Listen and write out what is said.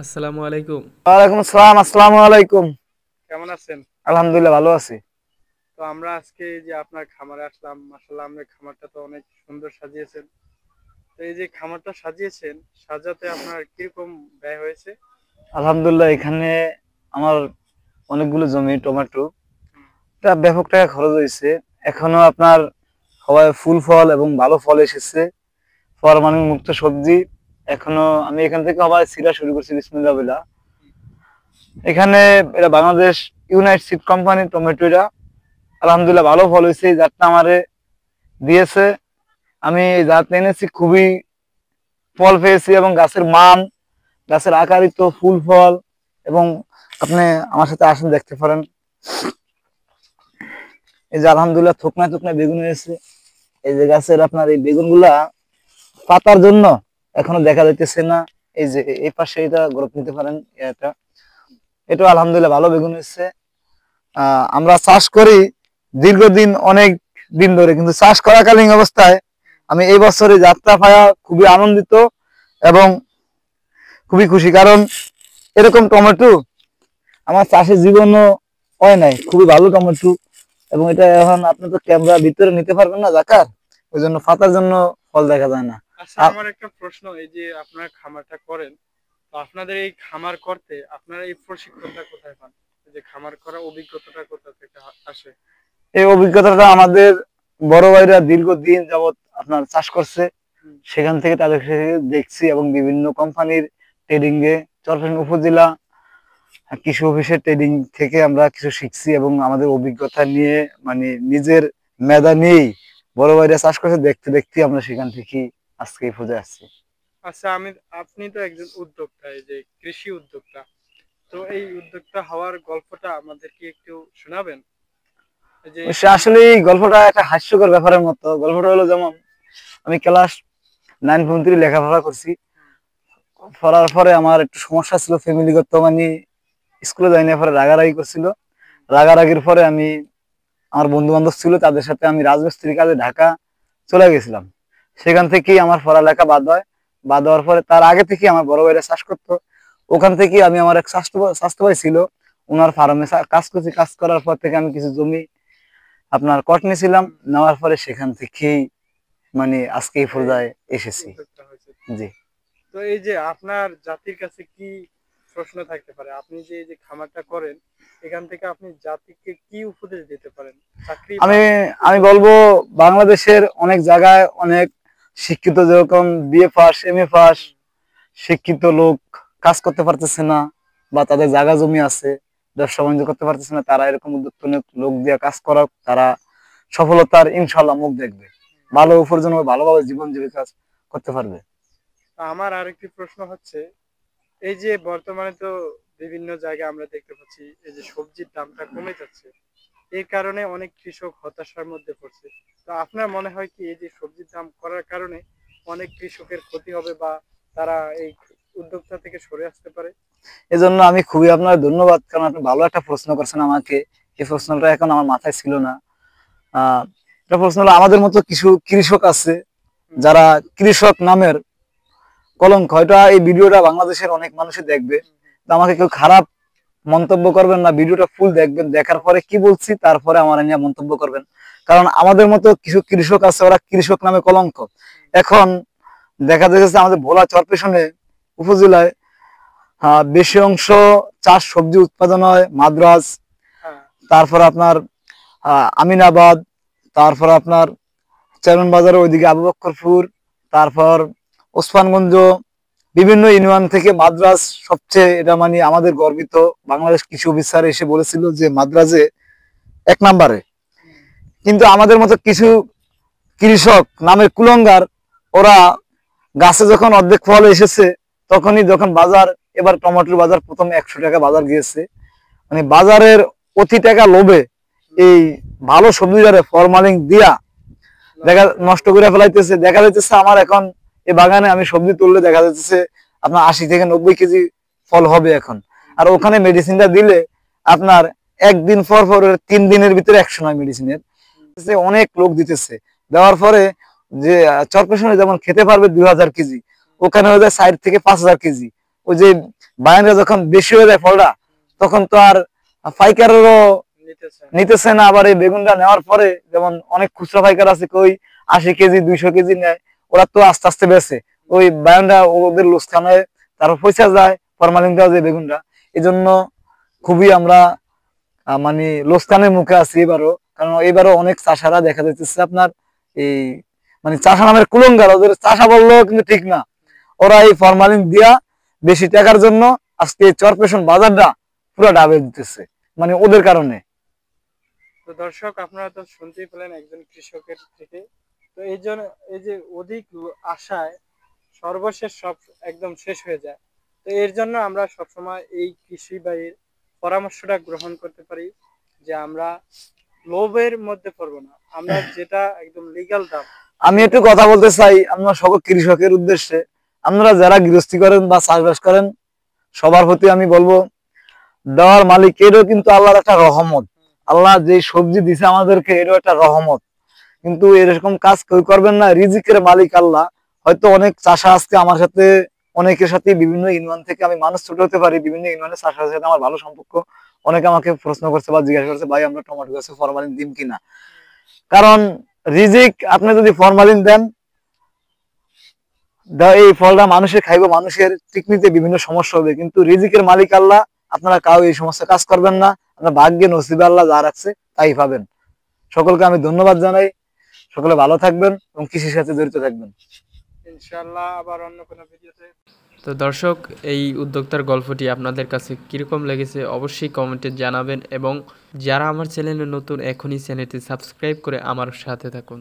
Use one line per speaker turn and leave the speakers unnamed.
আসসালামু আলাইকুম।
ওয়ালাইকুম আসসালাম। আসসালামু আলাইকুম।
কেমন আছেন?
আলহামদুলিল্লাহ ভালো আছি।
তো আমরা আজকে এই যে আপনার খামারে আসলাম। মাশাআল্লাহ আপনার খামারটা তো অনেক সুন্দর সাজিয়েছেন। তো এই যে খামারটা সাজিয়েছেন, সাজাতে আপনার কিরকম ব্যয় হয়েছে?
আলহামদুলিল্লাহ এখানে আমার অনেকগুলো জমি টমেটো,
হুম,
তা ব্যাপক টাকা খরচ হয়েছে। এখনো আপনার সবাই ফুল ফল এবং ভালো ফল এসেছে, ফরমালিন মুক্ত সবজি। এখনো আমি এখান থেকে সবাই সিরা শুরু করছি বিসমিল্লাহ বিল্লাহ।
হুম।
এখানে এটা Bangladesh unite seed company tomato, এটা আলহামদুলিল্লাহ ভালো ফল হয়েছে। এই জাতটা আমারে দিয়েছে, আমি এই জাত এনেছি, খুবই ফল পেয়েছি এবং গাছের মান, গাছের আকারিত ফুল ফল। এবং আপনি আমার সাথে আসেন, দেখতে পারেন। এই যে আলহামদুলিল্লাহ থুকনায় থুকনায় বেগুন হয়েছে। এই যে গাছের আপনার এই বেগুন গুলা পাতার জন্য এখনো দেখা যাইতেছে না। এই যে এই পাশে এটা গ্রোথ নিতে পারেন, এটা এটা আলহামদুলিল্লাহ ভালো বেগুন হয়েছে। আমরা চাষ করি দীর্ঘদিন, অনেক দিন ধরে, কিন্তু চাষ করাকালীন অবস্থায় আমি এই বছরে যাত্রা পায়া খুবই আনন্দিত এবং খুবই খুশি, কারণ এরকম টমেটো আমার চাষের জীবনও হয় নাই। খুবই ভালো টমেটো। এবং এটা এখন আপনি তো ক্যামেরা ভিতরে নিতে পারবেন না জাকার, ওই জন্য ফাতার জন্য ফল দেখা যায় না।
আচ্ছা, আমার একটা প্রশ্ন, এই যে আপনার খামারটা করেন, তো আপনাদের এই খামার করতে আপনারা এই প্রশিক্ষণটা কোথায় পান? এই যে খামার করার অভিজ্ঞতাটা কোথা থেকে আসে?
এই অভিজ্ঞতাটা আমাদের বড় ভাইরা দীর্ঘদিন যাবত আপনার চাষ করছে,
হুম,
সেখান থেকে তাদের থেকে দেখছি। এবং বিভিন্ন কোম্পানির ট্রেডিং এ চরফ্যাশন উপজেলা কৃষি অফিসের ট্রেডিং থেকে আমরা কিছু শিখছি এবং আমাদের অভিজ্ঞতা নিয়ে, মানে নিজের মেধা নিয়েই বড় ভাইরা চাষ করছে, দেখতে দেখতে আমরা সেখান থেকে আজকে এই পর্যায়ে আসছি।
আচ্ছা, আপনি তো একজন উদ্যোক্তা, এই যে কৃষি উদ্যোক্তা, তো এই উদ্যোক্তা হওয়ার গল্পটা আমাদেরকে একটু শোনাবেন? এই যে
আসলে এই গল্পটা একটা হাস্যকর ব্যাপারের মতো। গল্পটা হলো যেমন, আমি ক্লাস 9 পর্যন্ত লেখাপড়া করছি। পড়ার পরে আমার একটু সমস্যা ছিল ফ্যামিলিগত, মানে স্কুলে যাই না, পরে রাগারাগি করছিল। রাগারাগির পরে আমি, আমার বন্ধু বান্ধব ছিল, তাদের সাথে আমি রাজমিস্ত্রির কাজে ঢাকা চলে গেছিলাম। সেখান থেকেই আমার পড়ালেখা বাদ হয়। বাদ হওয়ার পরে তার আগে থেকে আমার বড় ভাইরা চাষ করতো। ওখান থেকে আমি, আমার এক স্বাস্থ্য ভাই ছিল, ওনার ফার্মে কাজ করছি। কাজ করার পর থেকে আমি কিছু জমি আপনার কট নিয়েছিলাম।
হুম,
নেওয়ার পরে সেখান থেকেই মানে আজকে এই
এই
পর্যায়ে এসেছি।
উদ্যোক্তা হয়েছে।
জি।
তো এই যে আপনার জাতির কাছে কি প্রশ্ন থাকতে পারে? আপনি যে এই যে খামারটা করেন, এখান থেকে আপনি জাতিকে কি উপদেশ দিতে পারেন? চাকরি বা
আমি আমি
উদ্যোক্তা।
বলবো, বাংলাদেশের অনেক জায়গায় অনেক শিক্ষিত, যেরকম বিএ পাস, এমএ পাস
হুম,
শিক্ষিত লোক কাজ করতে পারতেছে না, বা তাদের জায়গা জমি আছে, ব্যবসা বাণিজ্য করতে পারতেছে না, তারা এরকম উদ্যোক্তা নিয়ে লোক দিয়ে কাজ করা, তারা সফলতার ইনশাল্লাহ মুখ দেখবে।
হুম।
ভালো উপার্জন হবে, ভালোভাবে জীবন জীবিকা করতে পারবে।
তা আমার আরেকটি প্রশ্ন হচ্ছে, এই যে বর্তমানে তো বিভিন্ন জায়গায় আমরা দেখতে পাচ্ছি এই যে সবজির দামটা কমে যাচ্ছে, এই কারণে অনেক কৃষক হতাশার মধ্যে পড়ছে। তো আপনার মনে হয় কি এই যে সবজির দাম করার কারণে অনেক কৃষকের ক্ষতি হবে, বা তারা এই উদ্যোক্তা থেকে সরে আসতে পারে?
এজন্য আমি খুবই আপনার ধন্যবাদ, কারণ আপনি ভালো একটা প্রশ্ন করছেন আমাকে। এই প্রশ্নটা এখন আমার মাথায় ছিল না। এটা প্রশ্ন হলো, আমাদের মতো কিছু কৃষক আছে
হুম,
যারা কৃষক নামের কলঙ্ক। হয়তো এই ভিডিওটা বাংলাদেশের অনেক মানুষই দেখবে,
হুম, হুম।
তো আমাকে কেউ খারাপ মন্তব্য করবেন না। ভিডিওটা ফুল দেখবেন, দেখার পরে কি
অবশ্যই।
বলছি তারপরে আমার নিয়ে মন্তব্য করবেন। কারণ আমাদের মতো কিছু কৃষক আছে, ওরা কৃষক নামে কলঙ্ক।
হুম,
এখন দেখা যাচ্ছে আমাদের ভোলা চরপেশনে উপজেলায় বেশি অংশ চাষ সবজি উৎপাদন হয় মাদ্রাজ,
হ্যাঁ,
তারপর আপনার আমিনাবাদ, তারপর আপনার চেয়ারম্যান বাজার ওইদিকে আবু বক্করপুর, তারপর ওসমানগঞ্জ, বিভিন্ন ইউনিয়ন থেকে মাদ্রাজ সবচেয়ে, এটা মানে আমাদের গর্বিত। বাংলাদেশ কৃষি অফিসার এসে বলেছিল যে মাদ্রাজে 1 নম্বরে।
হুম,
কিন্তু আমাদের মতো কিছু কৃষক নামের কুলঙ্গার, ওরা গাছে যখন অর্ধেক ফল এসেছে, তখনই যখন বাজার, এবার টমেটোর বাজার প্রথম 100 টাকা বাজার গিয়েছে, মানে বাজারের অতি টাকা লোভে
হুম,
এই ভালো সবজিটারে ফরমালিন দিয়া দেখা
নষ্ট করে
নষ্ট
দিচ্ছে।
করে ফেলাইতেছে। দেখা যাইতেছে আমার এখন এই বাগানে আমি সবজি তুললে দেখা যাচ্ছে আপনার 80 থেকে 90 কেজি ফল হবে এখন।
হুম,
আর ওখানে মেডিসিনটা দিলে আপনার একদিন পর পর 3 দিনের ভিতরে 100 নয় মেডিসিনের,
হুম,
অনেক লোক দিতেছে। দেওয়ার পরে যে চরপেশনে যেমন খেতে পারবে 2000 কেজি,
হুম,
ওখানে হয়ে যায় 4 থেকে 5000 কেজি। ওই যে বায়ানরা যখন বেশি হয়ে যায় ফলটা, তখন তো আর পাইকারেরও
নিতেছে না।
নিতেছে না। আবার এই বেগুনটা নেওয়ার পরে যেমন অনেক খুচরা পাইকার আছে, কই 80 কেজি 200 কেজি নেয়, ওরা তো আস্তে আস্তে বেচে, ওই বায়ানরা ওদের লোকসান হয়, তারপর পয়সা যায় ফরমালিন দেওয়া যায় বেগুনটা। এই জন্য খুবই আমরা মানে লোকসানের মুখে আছি এবারও। কারণ এবারও অনেক চাষারা দেখা যাচ্ছে আপনার এই মানে চাষা নামের কুলঙ্গার, ওদের চাষা বললেও কিন্তু ঠিক না, ওরা এই ফরমালিন দিয়া বেশি টাকার জন্য আজকে চরপেশন বাজারটা পুরো ডাবে দিতেছে, মানে ওদের কারণে।
তো দর্শক, আপনারা তো শুনতেই পেলেন একজন কৃষকের থেকে। তো এই জন্য এই যে অধিক আশায় সর্বশেষ সব একদম শেষ হয়ে যায়। তো এর জন্য আমরা সবসময় এই কৃষি ভাইয়ের পরামর্শটা গ্রহণ করতে পারি যে আমরা লোভের মধ্যে পড়বো না, আমরা যেটা একদম লিগ্যাল দাম।
আমি একটু কথা বলতে চাই আমরা সকল কৃষকের উদ্দেশ্যে। আপনারা যারা গৃহস্থী করেন বা চাষবাস করেন, সবার প্রতি আমি বলবো, দেওয়ার মালিক এরও কিন্তু আল্লাহর একটা রহমত। আল্লাহ যে সবজি দিছে আমাদেরকে, এরও একটা রহমত। কিন্তু এরকম কাজ কেউ করবেন না, রিজিকের মালিক আল্লাহ। হয়তো অনেক চাষা আজকে আমার সাথে, অনেকের সাথে বিভিন্ন ইউনিয়ন থেকে, আমি মানুষ ছোট হতে পারি, বিভিন্ন ইউনিয়নের চাষার সাথে আমার ভালো সম্পর্ক। অনেকে আমাকে প্রশ্ন করছে বা জিজ্ঞাসা করছে, ভাই আমরা টমেটো গাছে ফরমালিন দিন কিনা। কারণ রিজিক, আপনি যদি ফরমালিন দেন, এই ফলটা মানুষের খাইবো, মানুষের টিকনিতে বিভিন্ন সমস্যা হবে, কিন্তু রিজিকের মালিক আল্লাহ। আপনারা কাউ এই সমস্ত কাজ করবেন না, আপনার ভাগ্যে নসিবে আল্লাহ যা রাখছে তাই পাবেন। সকলকে আমি ধন্যবাদ জানাই। সকলে ভালো থাকবেন এবং কৃষির সাথে জড়িত থাকবেন।
ইনশাআল্লাহ আবার অন্য কোনো ভিডিওতে।
তো দর্শক, এই উদ্যোক্তার গল্পটি আপনাদের কাছে কীরকম লেগেছে অবশ্যই কমেন্টে জানাবেন, এবং যারা আমার চ্যানেলে নতুন, এখনই চ্যানেলটি সাবস্ক্রাইব করে আমার সাথে থাকুন।